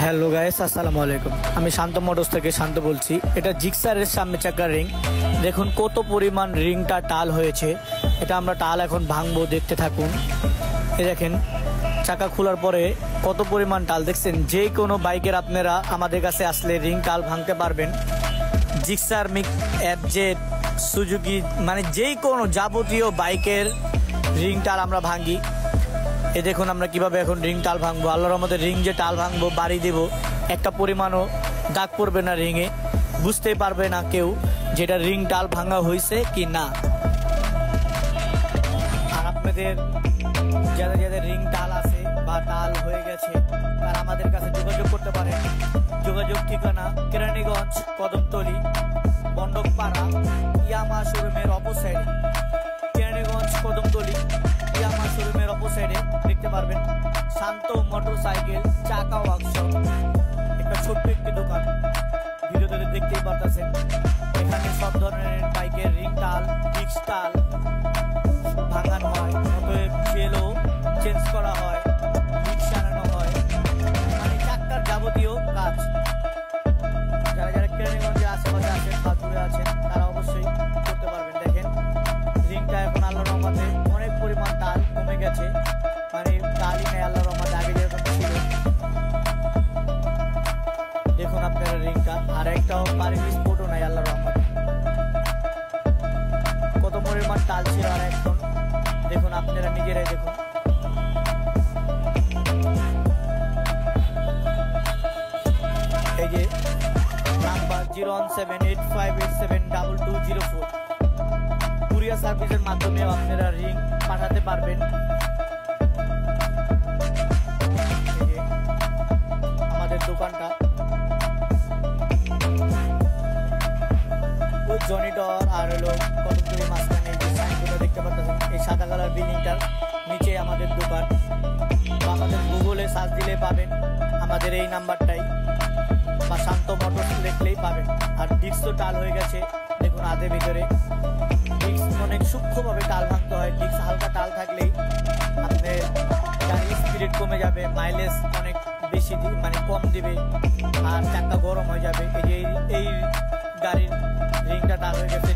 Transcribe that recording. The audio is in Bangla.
হ্যালো গাইস, আসসালামু আলাইকুম। আমি শান্ত মোটরস থেকে শান্ত বলছি। এটা জিক্সারের সামনে চাকার রিং। দেখুন কত পরিমাণ রিংটা টাল হয়েছে। এটা আমরা টাল এখন ভাঙবো, দেখতে থাকুন। এই দেখেন চাকা খোলার পরে কত পরিমাণ টাল দেখছেন। যে কোনো বাইকের আপনারা আমাদের কাছে আসলে রিং টাল ভাঙতে পারবেন। জিক্সার, এফজেড, সুজুকি, মানে যে কোনো যাবতীয় বাইকের রিং টাল আমরা ভাঙি। এই দেখুন আমরা কিভাবে এখন রিং টাল ভাঙবো। আল্লাহর রহমতে রিং যে টাল ভাঙবো, বাড়ি দেব, একটা পরিমাণও দাগ পড়বে না রিংয়ে, বুঝতেই পারবে না কেউ যেটা রিং টাল ভাঙা হয়েছে কি না। আর আপনাদের যাদের যাদের রিং টাল আছে বা টাল হয়ে গেছে তারা আমাদের কাছে যোগাযোগ করতে পারে। যোগাযোগ ঠিকানা কেরানীগঞ্জ, কদমতলী, বন্ডকপাড়া, ইয়ামা শোরুমের অপোসাইডে। কেরানীগঞ্জ, কদমতলী, ইয়ামা শোরুমের অপোসাইডে দেখতে পারবেন শান্ত মোটরসাইকেল চাকা ওয়ার্কশপ। একটা ছোট্ট একটি দোকান, ভিডিওতে দেখতেই পারতেছেন। এখানে সব ধরনের বাইকের রিং টাল, ডিস্ক টাল ভাঙানো হয়, অতএব সেলও চেঞ্জ করা হয়, ডিস্ক সারানো হয়, মানে চাকার যাবতীয় কাজ। যারা যারা কেরানীগঞ্জের আশেপাশে আছেন বা দূরে আছেন তারা অবশ্যই করতে পারবেন। দেখেন রিংটা এখন আল্লাহর রহমতে অনেক পরিমাণ টাল কমে গেছে, মানে টালই নেই আল্লাহর রহমতে, আগে যেরকম ছিল। দেখুন আপনারা রিংটা, আর একটাও পানির স্পটও নাই আল্লাহর রহমতে। কত পরিমাণ টাল ছিল আর এখন দেখুন, আপনারা নিজেরাই দেখুন। এই যে নাম্বার 01785872204, কুরিয়ার সার্ভিসের মাধ্যমে আপনারা রিং পাঠাতে পারবেন। আমাদের দোকানটা ওই জনিডর আর হলো কতগুলি মাঝখানে যে সাইনগুলো দেখতে পাচ্ছেন, এই সাদা কালার বিল্ডিংটার নিচে আমাদের দোকান। বা আমাদের গুগলে সার্চ দিলে পাবেন আমাদের এই নাম্বারটাই, বা শান্ত মোটরস লিখলেই পাবেন। আর ডিস্ক তো টাল হয়ে গেছে দেখুন, আধে ভিতরে ডিস্ক অনেক সূক্ষ্মভাবে টাল ভাঙতে হয়। ডিস্ক হালকা টাল থাকলেই আপনার গাড়ির স্পিড কমে যাবে, মাইলেজ অনেক বেশি মানে কম দিবে, আর চাকা গরম হয়ে যাবে। এই যে এই গাড়ির রিংটা টাল হয়ে গেছে।